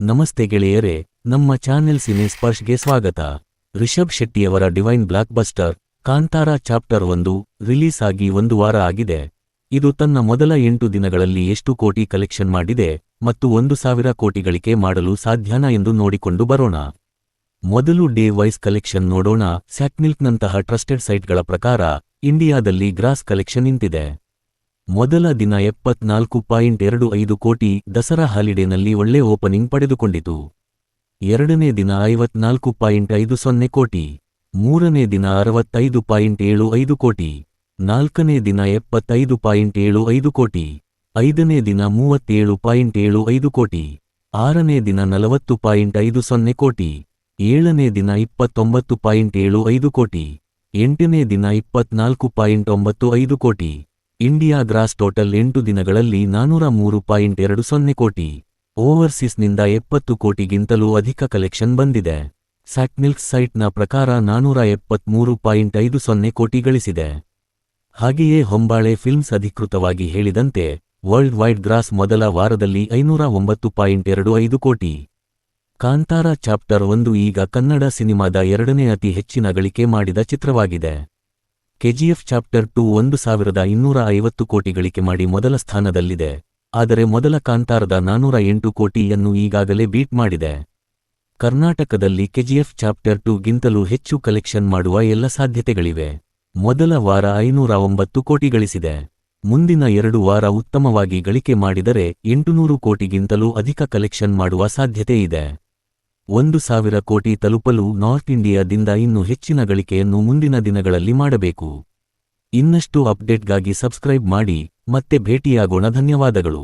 ನಮಸ್ತೆ ಗೆಳೆಯರೇ, ನಮ್ಮ ಚಾನೆಲ್ ಸಿನೆ ಸ್ಪರ್ಶ್ಗೆ ಸ್ವಾಗತ. ರಿಷಬ್ ಶೆಟ್ಟಿಯವರ divine blockbuster Kantara chapter 1 release ಆಗಿ 1 ವಾರ ಆಗಿದೆ. ಇದು ತನ್ನ ಮೊದಲ 8 ದಿನಗಳಲ್ಲಿ ಎಷ್ಟು ಕೋಟಿ ಕಲೆಕ್ಷನ್ ಮಾಡಿದೆ ಮತ್ತು 1,000 ಕೋಟಿ ಗಳಿಕೆ ಮಾಡಲು ಸಾಧ್ಯನಾ ಎಂದು ನೋಡಿಕೊಂಡು ಬರೋಣ. ಮೊದಲು ಡೇ ವೈಸ್ ಕಲೆಕ್ಷನ್ ನೋಡೋಣ. ಸ್ಯಾಕ್ಮಿಲ್ಕ್ನಂತಹ ಟ್ರಸ್ಟೆಡ್ ಸೈಟ್ಗಳ ಪ್ರಕಾರ ಇಂಡಿಯಾದಲ್ಲಿ ಗ್ರಾಸ್ ಕಲೆಕ್ಷನ್ ಇಂತಿದೆ. ಮೊದಲ ದಿನ 74.25 ಕೋಟಿ ದಸರಾ ಹಾಲಿಡೇನಲ್ಲಿ ಒಳ್ಳೆ ಓಪನಿಂಗ್ ಪಡೆದುಕೊಂಡಿತು. ಎರಡನೇ ದಿನ 54.50 ಕೋಟಿ, ಮೂರನೇ ದಿನ 65.75 ಕೋಟಿ, ನಾಲ್ಕನೇ ದಿನ 75.75 ಕೋಟಿ, ಐದನೇ ದಿನ 37.75 ಕೋಟಿ, ಆರನೇ ದಿನ 40.50 ಕೋಟಿ, ಏಳನೇ ದಿನ 29.75 ಕೋಟಿ, ಎಂಟನೇ ದಿನ 24.95 ಕೋಟಿ. ಇಂಡಿಯಾ ಗ್ರಾಸ್ ಟೋಟಲ್ 8 ದಿನಗಳಲ್ಲಿ 403.20 ಕೋಟಿ. ಓವರ್ಸೀಸ್ನಿಂದ 70 ಕೋಟಿಗಿಂತಲೂ ಅಧಿಕ ಕಲೆಕ್ಷನ್ ಬಂದಿದೆ. ಸ್ಯಾಕ್ಮಿಲ್ಕ್ ಸೈಟ್ನ ಪ್ರಕಾರ 473.50 ಕೋಟಿ ಗಳಿಸಿದೆ. ಹಾಗೆಯೇ ಹೊಂಬಾಳೆ ಫಿಲ್ಮ್ಸ್ ಅಧಿಕೃತವಾಗಿ ಹೇಳಿದಂತೆ ವರ್ಲ್ಡ್ ವೈಡ್ ಗ್ರಾಸ್ ಮೊದಲ ವಾರದಲ್ಲಿ 509.25 ಕೋಟಿ. ಕಾಂತಾರ ಚಾಪ್ಟರ್ 1 ಈಗ ಕನ್ನಡ ಸಿನಿಮಾದ ಎರಡನೇ ಅತಿ ಹೆಚ್ಚಿನ ಗಳಿಕೆ ಮಾಡಿದ ಚಿತ್ರವಾಗಿದೆ. ಕೆಜಿಎಫ್ ಚಾಪ್ಟರ್ 2 1,250 ಕೋಟಿ ಗಳಿಕೆ ಮಾಡಿ ಮೊದಲ ಸ್ಥಾನದಲ್ಲಿದೆ. ಆದರೆ ಮೊದಲ ಕಾಂತಾರದ 408 ಕೋಟಿಯನ್ನು ಈಗಾಗಲೇ ಬೀಟ್ ಮಾಡಿದೆ. ಕರ್ನಾಟಕದಲ್ಲಿ ಕೆಜಿಎಫ್ ಚಾಪ್ಟರ್ 2 ಗಿಂತಲೂ ಹೆಚ್ಚು ಕಲೆಕ್ಷನ್ ಮಾಡುವ ಎಲ್ಲ ಸಾಧ್ಯತೆಗಳಿವೆ. ಮೊದಲ ವಾರ 509 ಕೋಟಿ ಗಳಿಸಿದೆ. ಮುಂದಿನ 2 ವಾರ ಉತ್ತಮವಾಗಿ ಗಳಿಕೆ ಮಾಡಿದರೆ 800 ಕೋಟಿಗಿಂತಲೂ ಅಧಿಕ ಕಲೆಕ್ಷನ್ ಮಾಡುವ ಸಾಧ್ಯತೆ ಇದೆ. 1,000 ಕೋಟಿ ತಲುಪಲು ನಾರ್ತ್ ಇಂಡಿಯಾದಿಂದ ಇನ್ನೂ ಹೆಚ್ಚಿನ ಗಳಿಕೆಯನ್ನು ಮುಂದಿನ ದಿನಗಳಲ್ಲಿ ಮಾಡಬೇಕು. ಇನ್ನಷ್ಟು ಅಪ್ಡೇಟ್ಗಾಗಿ ಸಬ್ಸ್ಕ್ರೈಬ್ ಮಾಡಿ. ಮತ್ತೆ ಭೇಟಿಯಾಗೋಣ. ಧನ್ಯವಾದಗಳು.